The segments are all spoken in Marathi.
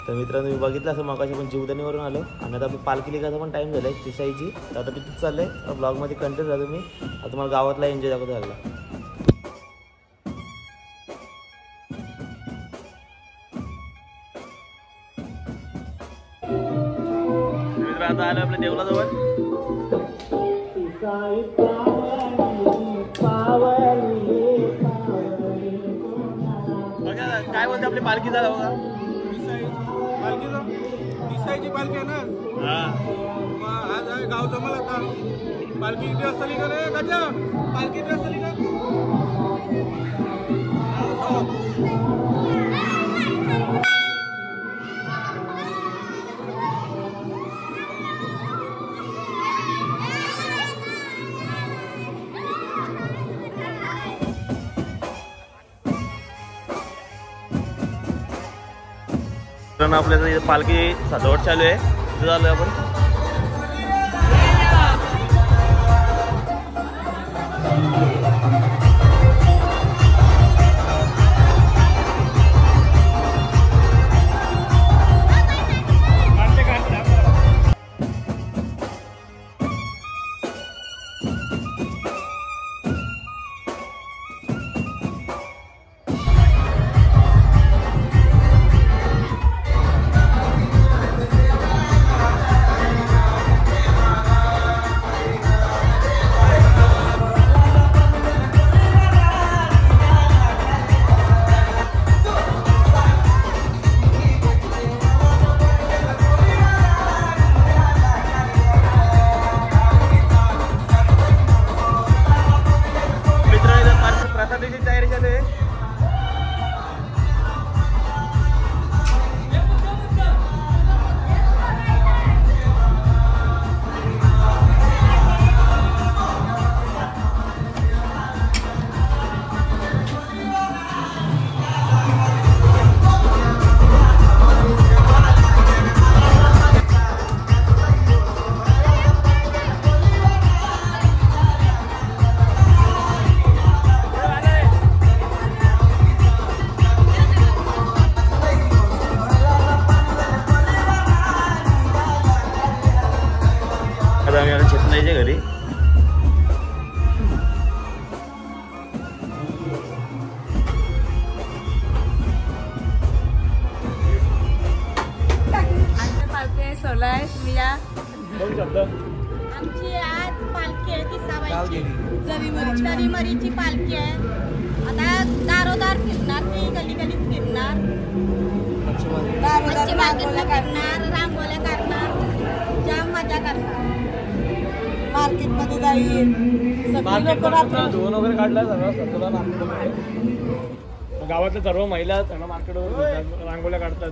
तर मित्रांनो मी बघितलं असं मगाशी पण जीवदानीवरून आलो आणि आता आपली पालखी लिखायचा पण टाईम झाला आहे तिसाईची. तर आता तिथेच चाललं आहे ब्लॉगमध्ये कंटिन्यू राहा तुम्ही. आता तुम्हाला गावातला एन्जॉय दाखवतो लागला. आता आलं आपल्या देवलाजवळ. काय बोलते आपली पालखी झाला बघा. दिसायची पालखी आहे ना. आज आहे गाव जमल. आता पालखी किती वाजता निघाले गजा? पालखी किती वाजता निघाल? आपल्या पालखी सजावट चालू आहे. तिथं झालोय आपण. प्रसादाची तयारी चालू आहे. चेतनाईच्या घरी सोलाय. तुम्ही या. आमची आज पालखी आहे तिसाबाईची. जरीमरीची पालखी आहे. आता दारोदार फिरणार. ती गली गलीत फिरणार. मच्छी मार्केटला करणार. रांगोळ्या करणार. जाम मजा करणार. मार्केट मध्ये जाईल. धुवून वगैरे काढलाय सगळं. गावातल्या सर्व महिला सगळं मार्केटवर रांगोळ्या काढतात.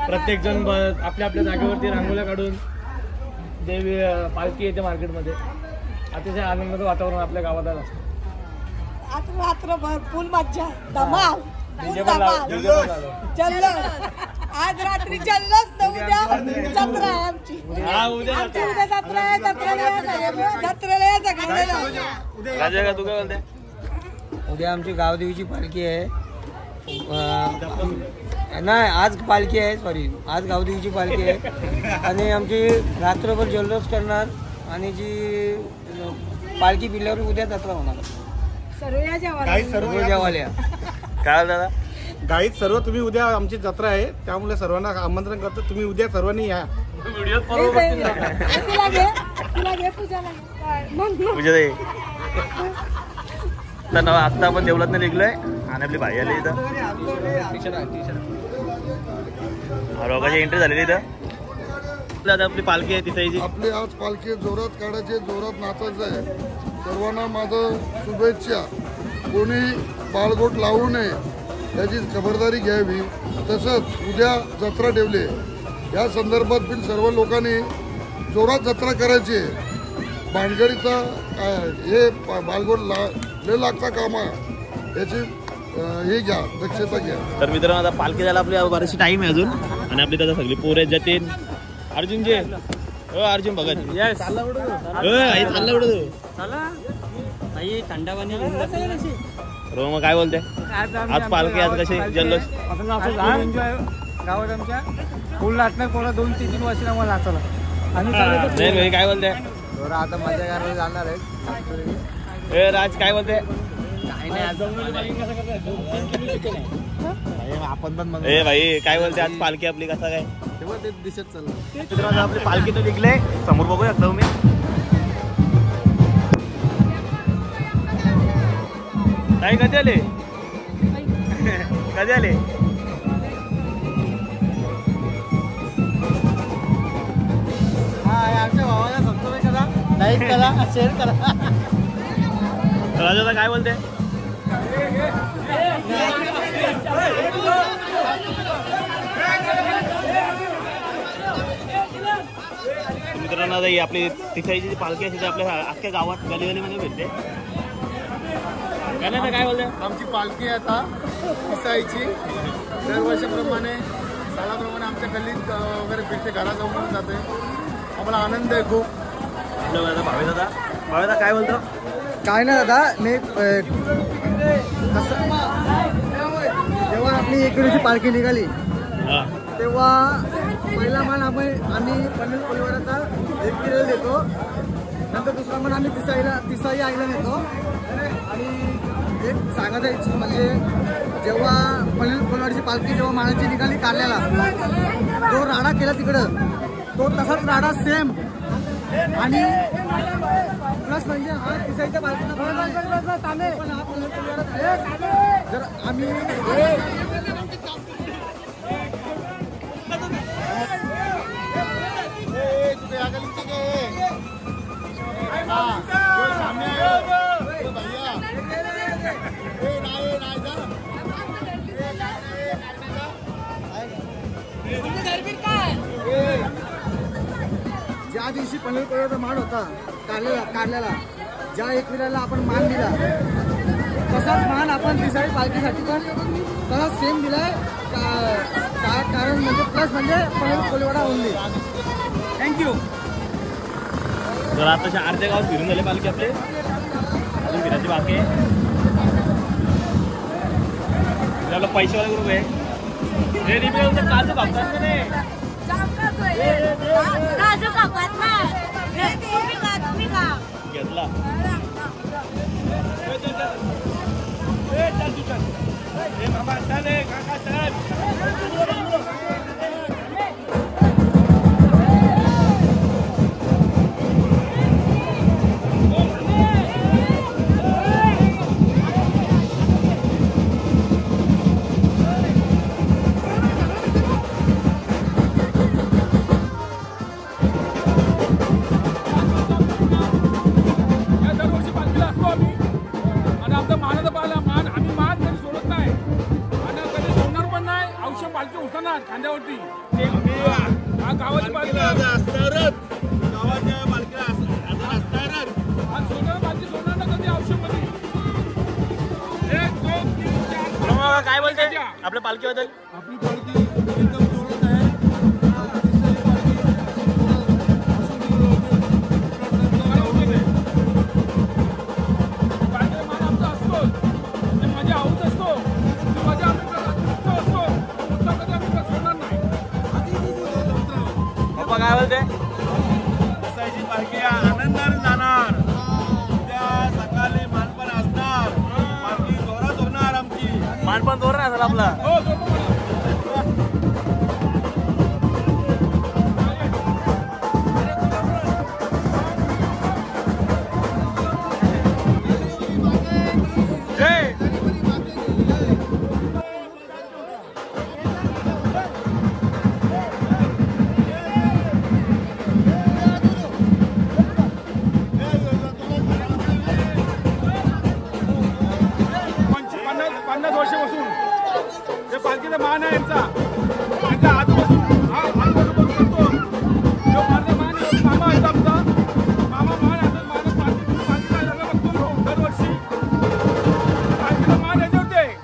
प्रत्येक जण आपल्या आपल्या जागेवरती रांगोळ्या काढून देवी पालखी येते मार्केटमध्ये. अतिशय आनंदाचं वातावरण आपल्या गावात असतं. आज रात्रभर फुल मज्जा. धमाल. आज रात्री जल्लोष. उद्या जत्रा आहे आमची. उद्या जत्रा आहे. जत्रेला तू काय बोलते? उद्या आमची गावदेवीची पालखी आहे. नाही आज पालखी आहे. सॉरी आज गावदेवीची पालखी आहे. आणि आमची रात्रभर जल्लोष करणार. आणि जी पालखी पिल्यावर उद्या जत्रा होणार. सर्व जेवाल्या. काय दादा गाईत सर्व तुम्ही उद्या आमची जत्रा आहे त्यामुळे सर्वांना आमंत्रण करतो. तुम्ही उद्या सर्वांनी या. व्हिडिओ आता आपण देवलात नाही निघलोय आणि आपली भाई आली इथं. रोगाची एंट्री झालेली इथं. आपली पालखी आहे तिथे. आपली आज पालखी जोरात काढायची. जोरात नाचायचं आहे. सर्वांना माझं शुभेच्छा. कोणी बाळगोट लावू नये याची खबरदारी घ्यावी. तसंच उद्या जत्रा ठेवली. या संदर्भात पण सर्व लोकांनी जोरात जत्रा करायची आहे. भानगडीचा हे बाळगोट लागता कामा याची हे घ्या, दक्षता घ्या. तर मित्रांनो आता पालखी जायला आपली बरीचशी टाईम आहे अजून. आणि आपली त्याचा सगळी पोरे जातील. अर्जुन जे अर्जुन भगत चालला उडू. थंडा पाणी मग काय बोलते आज पालखी आज कशी जल्लोष गावात आमच्या फुल नाचणार कोणा 2-3 वर्ष आम्हाला नाचवलं आम्ही जैन भाई काय बोलते? आता मजा करायला जाणार आहे. ए राज काय बोलते? आपण पण ए भाई काय बोलते? आज पालखी आपली कसा काय ते दिसत चाललं. मित्रांनो आपली पालखी तर निघले, समोर बघू शकता तुम्ही. ताई कधी आले? कधी आले? आमच्या भावाला सबस्क्राईब करा, लाईक करा, शेअर करा. राजा काय बोलते? मित्रांनो आता ही आपली तिसाईची जी पालखी असते ती आपल्या अख्ख्या गावात गलीगलीमध्ये भेटते. काय बोलते? आमची पालखी आता तिसाईची दरवर्षाप्रमाणे सालाप्रमाणे आमच्या गल्लीत वगैरे फिरते, घराजवळून जाते. आम्हाला आनंद आहे खूप. आपल्या भावेदा काय बोलतो? काय नाही दादा, मी जेव्हा आपली एकविरेची पालखी निघाली तेव्हा पहिला मान आम्ही पनवेल परिवाराचा एकविरेला देतो, नंतर दुसरा मान आम्ही तिसाई आईला नेतो. आणि एक सांगायचं इच्छित म्हणजे जेव्हा पनवेल परिवाराची पालखी जेव्हा मानाची निघाली कारल्याला, जो राडा केला तिकडं तो तसाच राडा सेम. आणि प्लस म्हणजे हा तिसाईच्या पालखीचा जर आम्ही ज्या दिवशी पनवेल परिवाराचा मान होता कारल्याला, ज्या एकविराला आपण मान दिला तसाच मान आपण तिसाई पालखीसाठी पण तसाच सेम दिलाय. कारण म्हणजे प्लस म्हणजे पनवेल परिवारा ओनली. थँक्यू. तर आताच्या अर्ध्या गावात फिरून झाले पालखी आपले, अजून फिरायची बाकी आहे. आपला पैशावाला ग्रुप आहे. काजू कापतात का नाही? काजू कापत नाही. तुम्ही का घेतला खांद्यावरती गावाची पालखी असणारच, गावाच्या पालखीला असणारच. सोनार पालखी सोनार ना कधी औषधमध्ये. काय बोलते आपल्या पालखीबद्दल? आपली पालखी एकदम जोरात आहे. पालखीला मान आमचा असतो, माझी आऊच असतो, माझ्या आमचा असतो. कधी आम्ही सोडणार नाही. पप्पा काय बोलते? तिसाईची पालखी आनंदाने जाणार. उद्या सकाळी मानपण असणार, पालखी जोरात होणार आमची. मानपण धोरण असेल आपला. हो पालखीचा मान आहे यांचा आजूबाजून करतो. जो माझा मान मामा आहे आमचा, मामा मान असं पालखीला बघतो दरवर्षी. पालखीचा मान याच्यावरती आहे.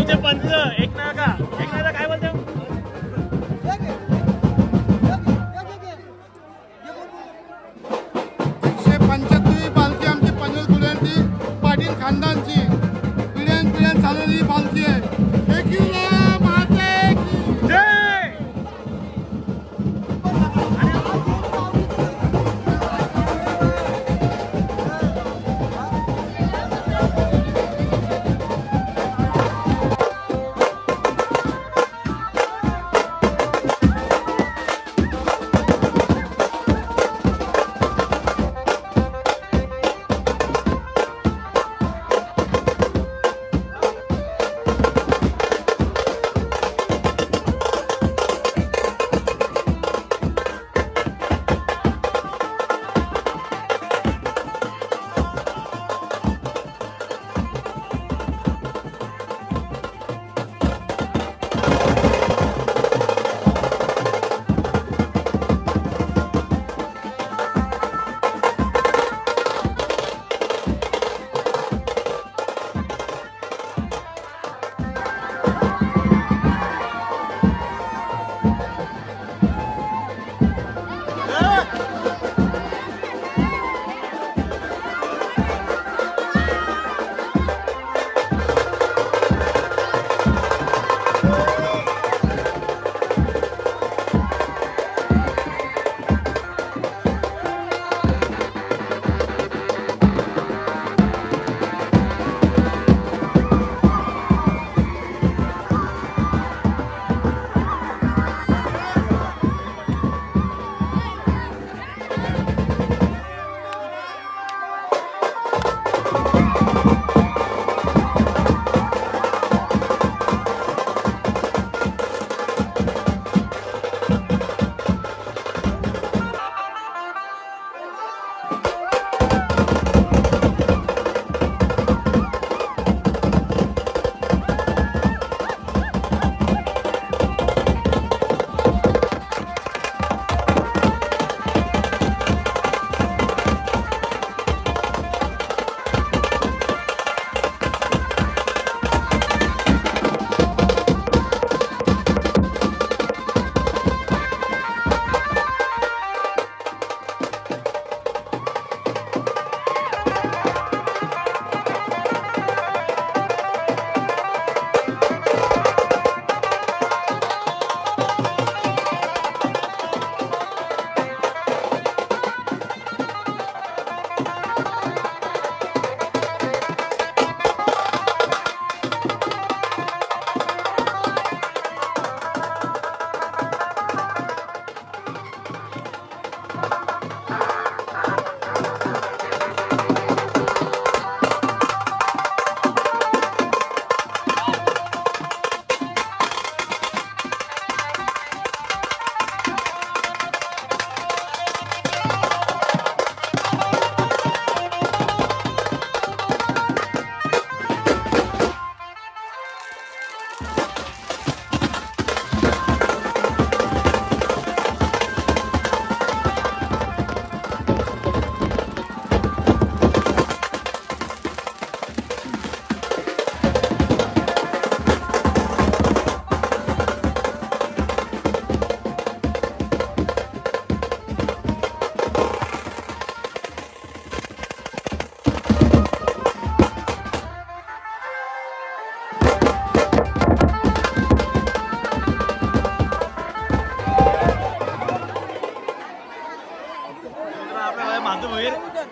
गावचे पंच एकनाथ काय बोलतो? 175वी पालखी आमची पंढरपुरांची पाटील खानदानची पिढ्यान पिढ्यान चाललेली पालखी आहे. एकविरा माते की जय.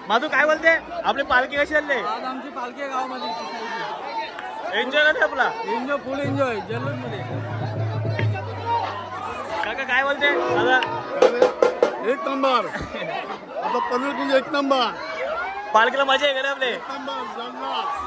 माधू काय बोलते? आपली पालखी कशी चालली? आज आमची पालखी गावामध्ये एन्जॉय करते आपला एन्जॉय फुल एन्जॉय जल्लोष मध्ये. काका काय बोलते दादा? एक नंबर आता पंढरपूर एक नंबर पालखीला मजा आहे का रे आपले? एक नंबर जल्लोष.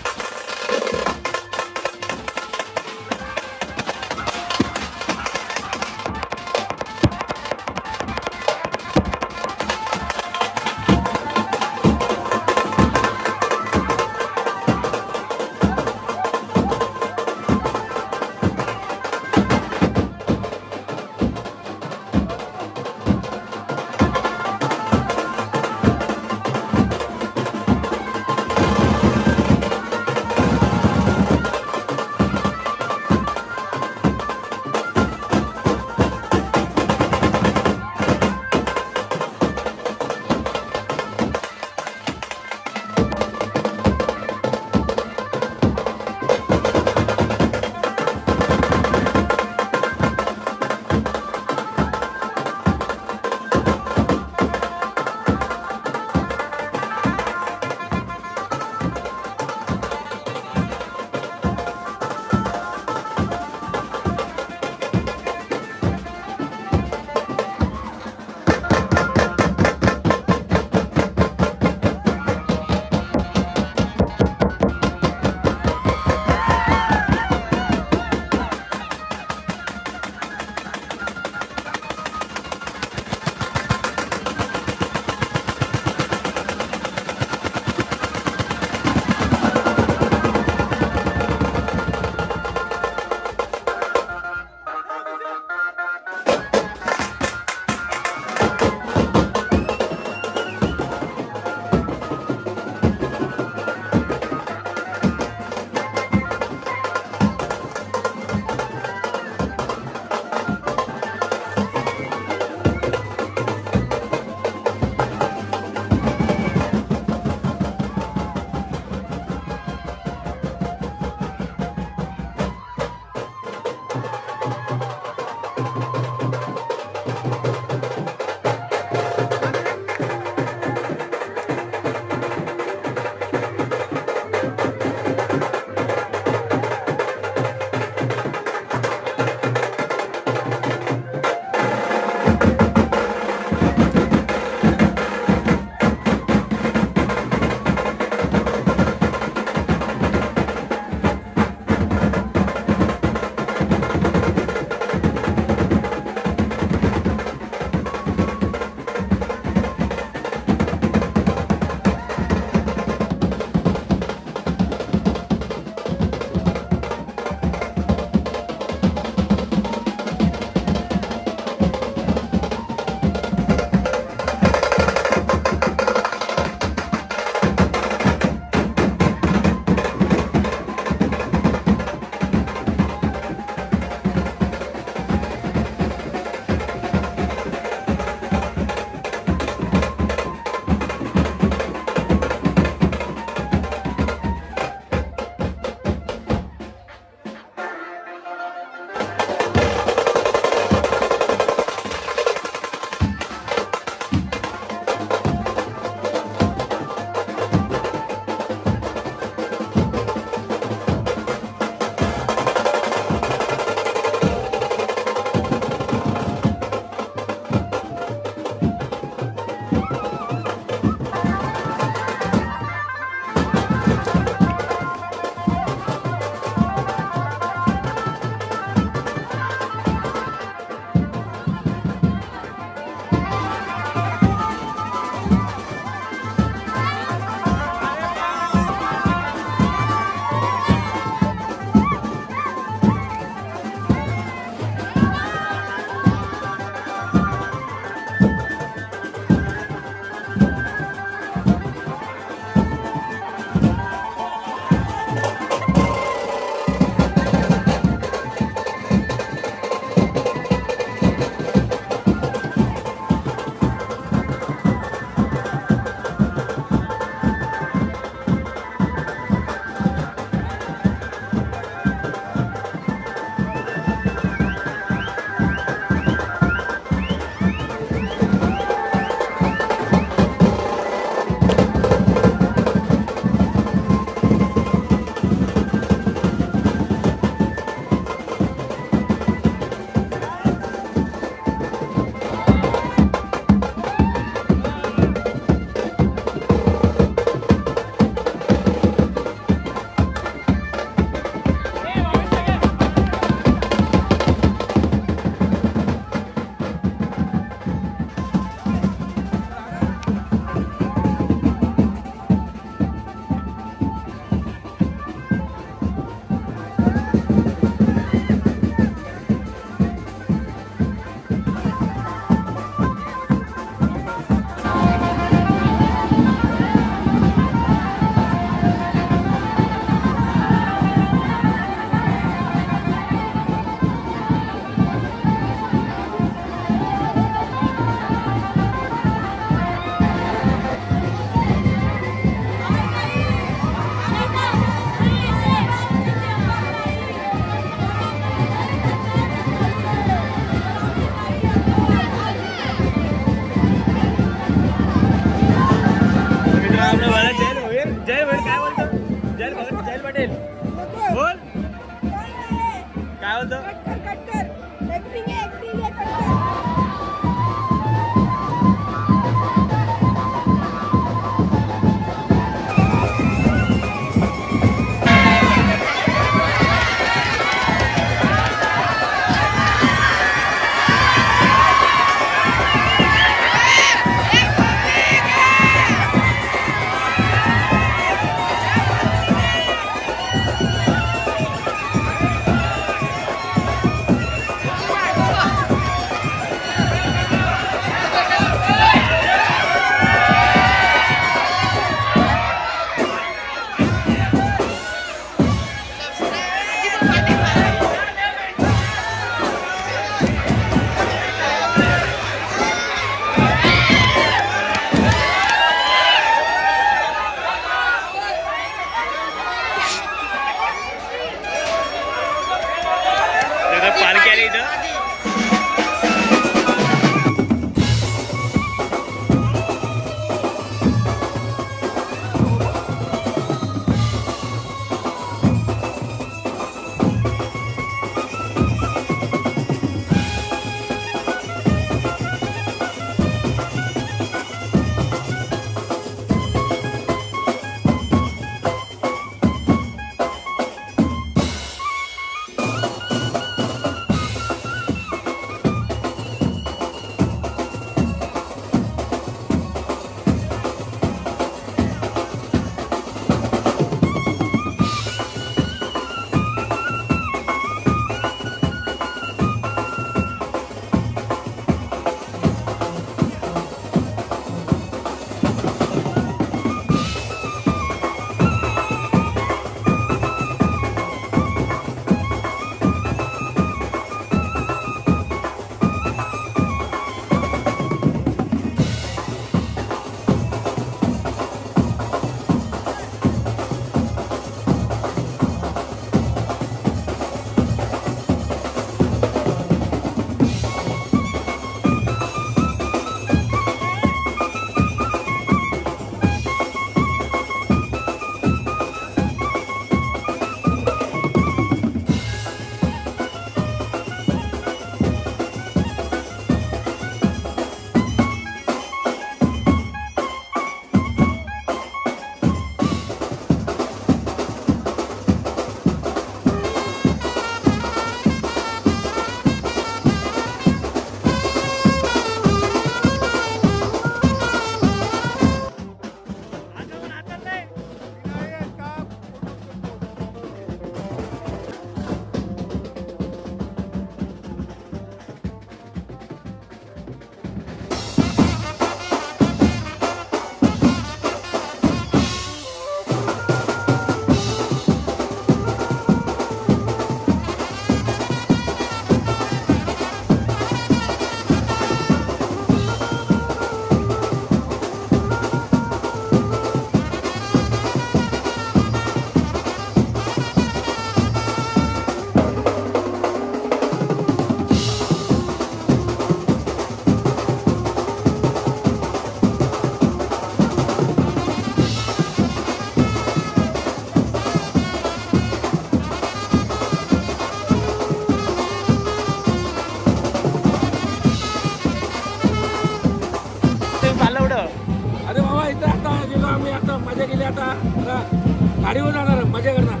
गाडीवर जाणार, मजा करणार,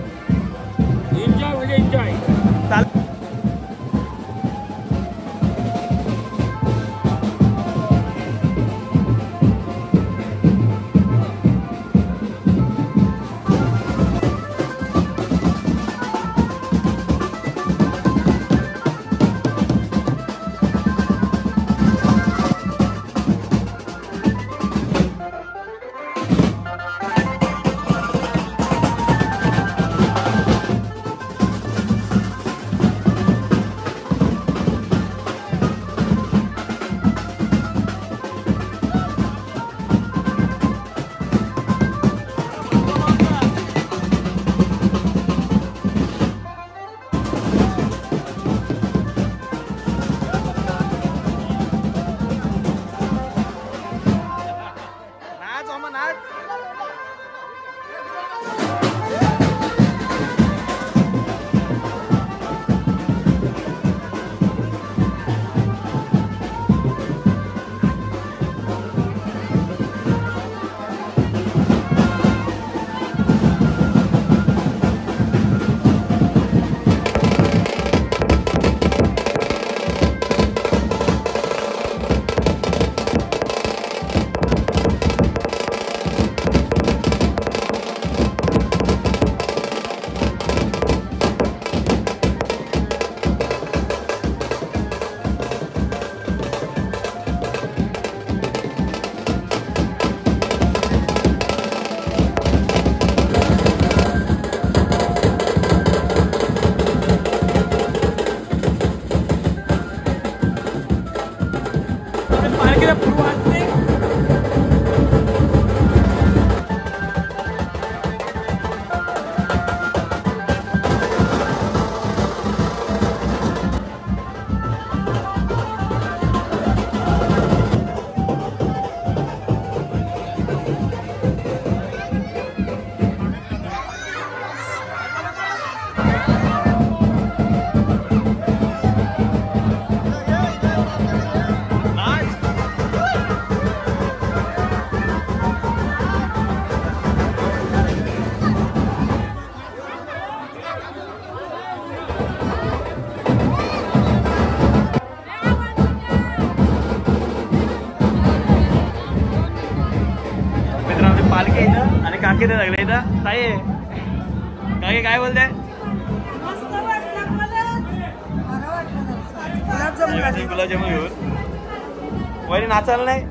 एन्जॉय म्हणजे एन्जॉय. पालखी इथं आणि काकी ते लागले इथं. ताई काकी काय बोलते? गुलाबजामुन घेऊन वहिनी नाचायला नाही.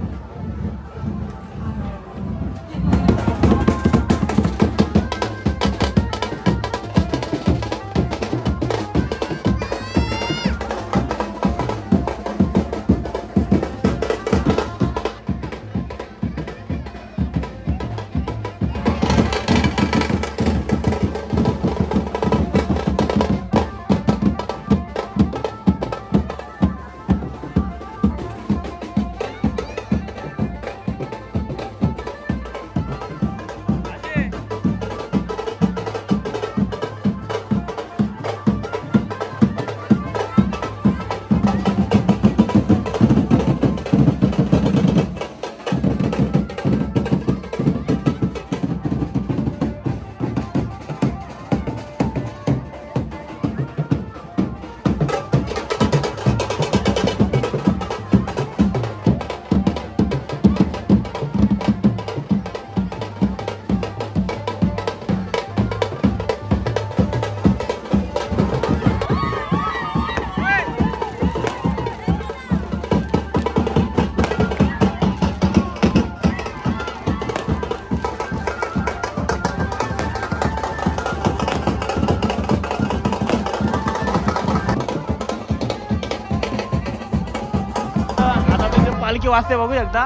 पालखी वाजते बघू शकता.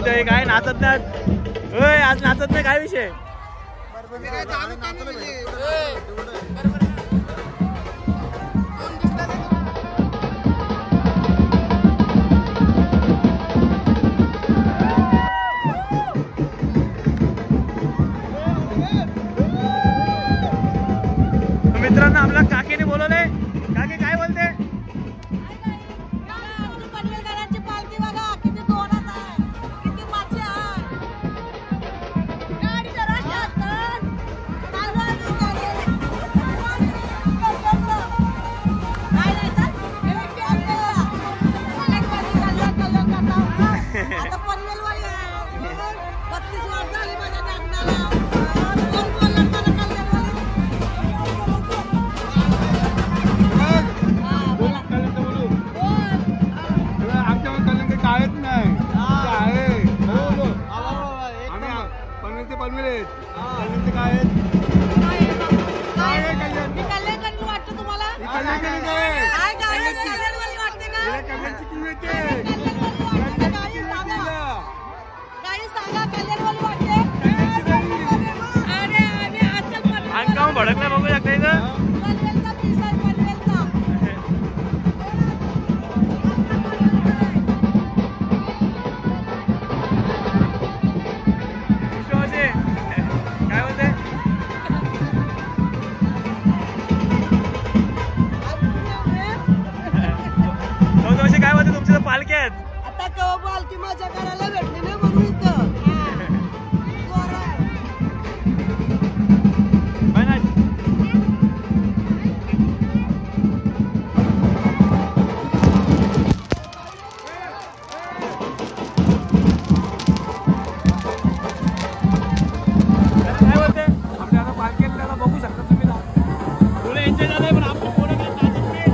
आणि काय नाचत नाही आज नाचत नाही काय विषय? मित्रांनो आपल्या काकीने बोलवले. काकी काय बोलते? पनवेलकरांची पालखी बघा किती गाडी सांगा कल्याणवाली वाटते. अंगावर भडकला बघू शकता इथं. पनवेलचा पीस आहे, पनवेलचा. विश्वासे काय बोलते? जोशी काय बोलते? तुमची तर पालखी आहेत. आता कवा पालखी माझ्या घराला भेटली नाही म्हणून इथं. काय नाही. काय बोलते? आपल्या आता पालखी आहेत, त्याला बघू शकता तुम्ही. पुढे एन्जॉय झालंय पण आपण पुढे काय नाचत नाही.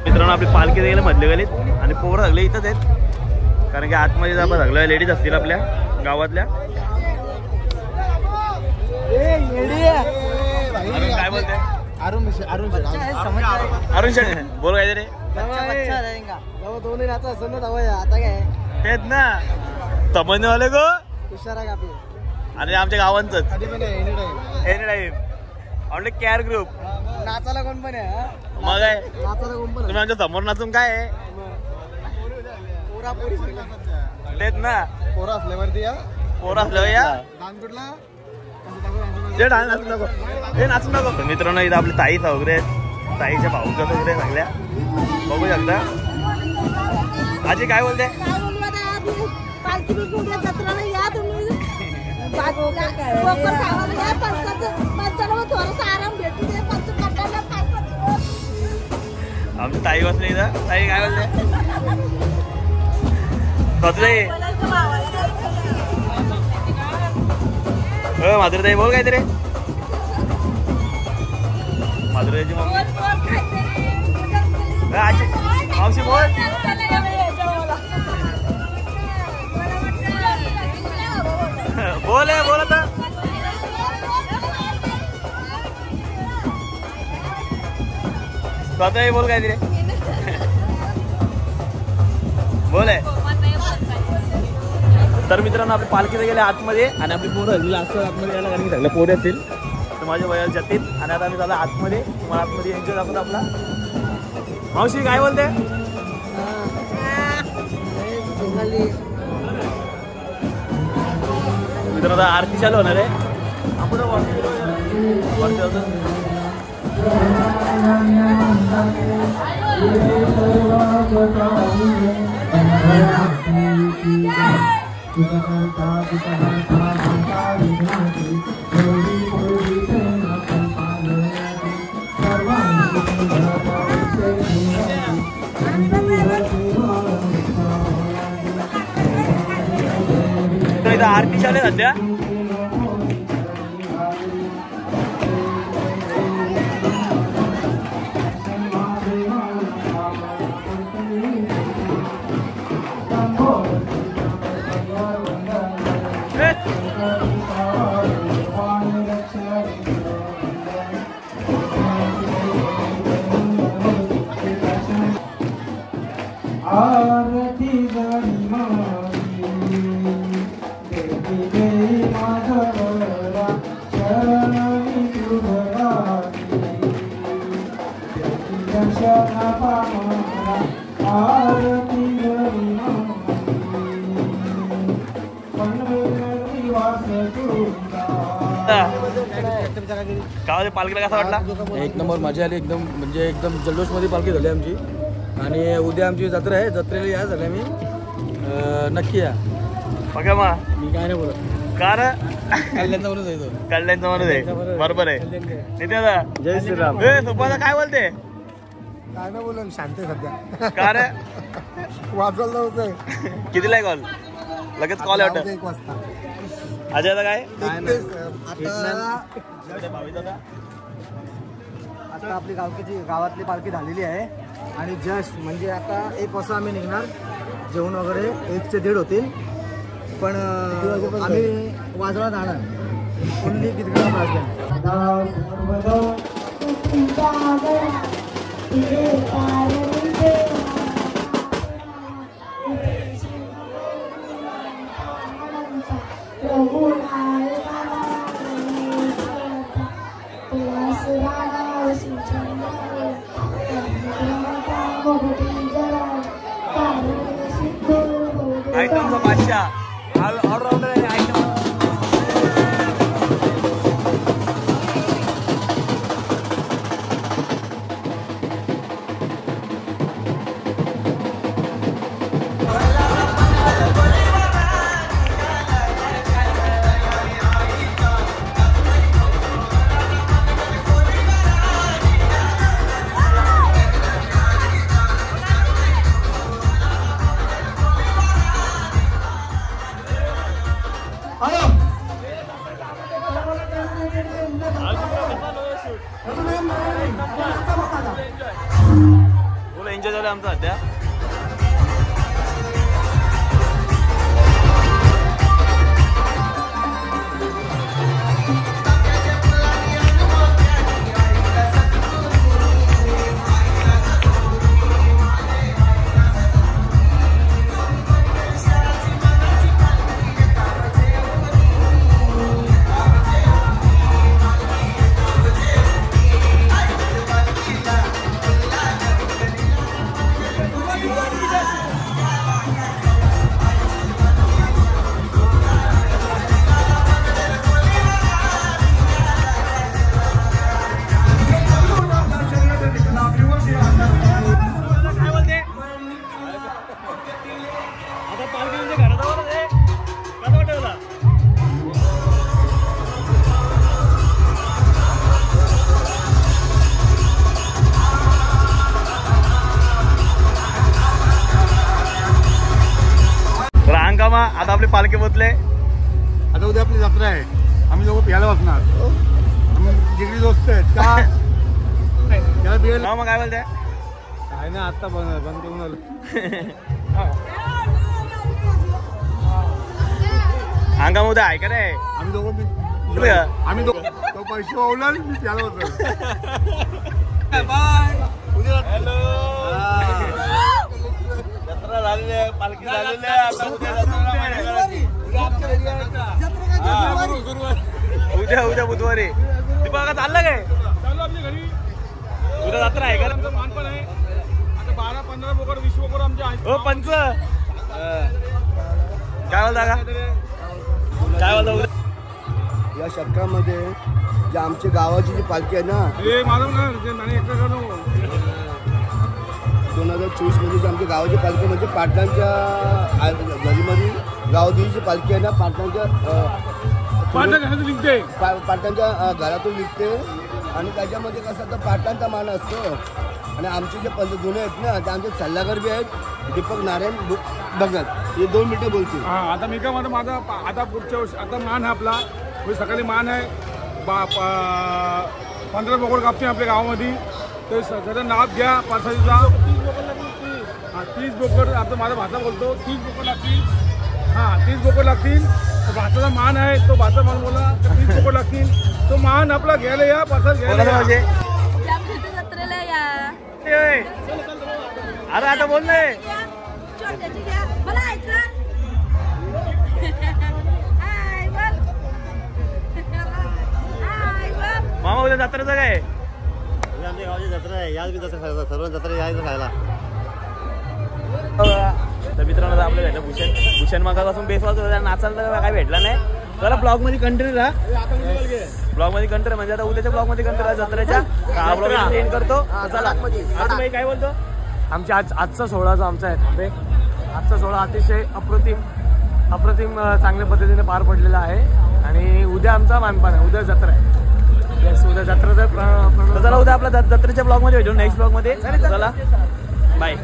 मित्रांनो आपली पालखी गेले मधल्या गलीत आणि पोरं सगळे इथंच आहेत, कारण की आतमध्ये आपण सगळ्या लेडीज असतील आपल्या गावातल्या. अरुण काय बोलते? अरुण शेट बोल काय रे? दोन्ही नाचा असं ना आता काय तेच ना तमन्यवाले गो हुशारा कापी आणि आमच्या गावांच any time only care group. नाचाला कोण पण आहे? मग काय नाचाला कोण पण तुम्ही आमच्या समोर नाचून काय आहे? तेच ना पोरा असल्यावरती पोरं असल्यावर या जे डान्स नाचून नको हे नाचून नको. तर मित्रांनो इथं आपले ताई वगैरे आहेत, ताईच्या भाऊच्या वगैरे सगळ्या बघू शकता. आजी काय बोलते? काय बोलू आता, पालखी बिलखी जत्रा नाही या तुम्ही. आराम भेटू दे. आमची ताई बसले इथं. ताई काय बोलते? माधुरी ताई बोल काहीतरी. माधुरीची मम्मी आजी मावशी बोल. बोल आहे बोल आता. स्वतःही बोल काहीतरी बोल आहे. तर मित्रांनो आपली पालखीला गेले आतमध्ये आणि आपली पोरं हल्ली असं आतमध्ये यायला कारण की सगळे पोरे असतील तर माझ्या वयाला जातील. आणि आता आम्ही झालं आतमध्ये, तुम्हाला आतमध्ये एन्जॉय दाखवतो आपला. मावशी काय बोलते? मित्रांनो आता आरती चालू होणार आहे. आपण वरती इथं आरती चालू आहे सध्या. गावाच्या पालखीला कसा वाटला? एक नंबर मजा आली एकदम, म्हणजे एकदम जल्लोषमध्ये पालखी झाली आमची. आणि उद्या आमची जत्रा आहे, जत्रेला या झाल्या मी नक्की या. बघा मा मी काय नाही बोलत, कार कल्याणचा म्हणून जायचो. कल्याणचं म्हणत आहे. बरोबर आहे. नित्य दादा जय श्रीराम. सोपाचा काय बोलते? काय नाही बोला, शांत सध्या. कार वाजवलं होतं. कितीला आहे कॉल? लगेच कॉल आहे वाटतं. 1 वाजता. अजय दादा काय? आता आपली गावातली पालखी झालेली आहे आणि जस्ट म्हणजे आता 1 वाजता आम्ही निघणार. जेवण वगैरे 1 ते 1:30 होतील. पण आम्ही वाजवा जाणार ओनली किती आयटमचा बादशाह ऑलराऊंडर आहे. आयटम एन्जॉय झालं आमचा सध्या. आता आपली पालखी पोचले. आता उद्या आपली जत्रा आहे. आम्ही लोक प्यायला बसणार. जिगरी दोस्त आहेत का? मग काय बोलते? काय नाही, आता बंद करून आलो. अंगा उद्या आहे का रे? आम्ही दोघं तो पैसे वावला मी प्यायला बसलो. बाय. जत्रा झालेली आहे, पालखी झालेली आहे. आता उद्या बुधवारी दीपा का चाललं काय? उद्या जत्रा आहे का? मानपण आहे. आता 12-15 बोकड 20 बोकड आमचे आहेत. हो पंच काय बोलता का? काय बोलता उद्या? या शतकामध्ये जे आमच्या गावाची जी पालखी आहे ना, 2024 मध्ये आमच्या गावाची पालखी म्हणजे पाटलांच्या गलीमध्ये गावदेवीची पालखी आहे ना, पाटलांच्या घरातून निघते आणि त्याच्यामध्ये कसं तर पाटलांचा मान असतो. आणि आमचे जे जुने आहेत ना ते आमचे सल्लागार बी आहेत, दीपक नारायण भगत, हे 2 मिनिटं बोलतील. आता मी काय म्हणतो, माझा आता पुढच्या वर्षी आता मान आहे आपला, म्हणजे सकाळी मान आहे 15 बोकड कापते आपल्या गावामध्ये. तर सगळं नाव घ्या पारसाजीचा. 30 बोकड आता माझा भाचा बोलतो 30 बोकड लागतील. 30 बोकड लागतील. भाताचा मान आहे, तो भाचा मान बोला 30 बोकड लागतील. तो मान आपला घ्यायला या, पारसाद घ्यायला जत्रेला या. अरे आता बोल नाही. मला ऐकलं. मामा उद्या जत्रेचं काय? आमच्या गावाची जत्रा आहे, याच बी जत्रा खायला, सर्व जत्रा यायचं खायला. तर मित्रांनो आपलं भेटलं भूषण मगापासून बेसवाच होता, नाचायला काय भेटला नाही. चला ब्लॉग मध्ये कंटिन्यू राहा. ब्लॉग मध्ये कंटिन्यू म्हणजे आता उद्याच्या ब्लॉग मध्ये कंटिन्यू राहा जत्रेच्या. हा ब्लॉग एंड करतो. चला आता भाई काय बोलतो? आमच्या आजचा सोहळा जो आमचा आहे, आजचा सोहळा अतिशय अप्रतिम चांगल्या पद्धतीने पार पडलेला आहे. आणि उद्या आमचा मानपान आहे, उद्या जत्रा आहे. येस, उद्या जत्रा. तर चला उद्या आपल्या जत्रेच्या ब्लॉग मध्ये भेटू, नेक्स्ट ब्लॉग मध्ये. चला बाय.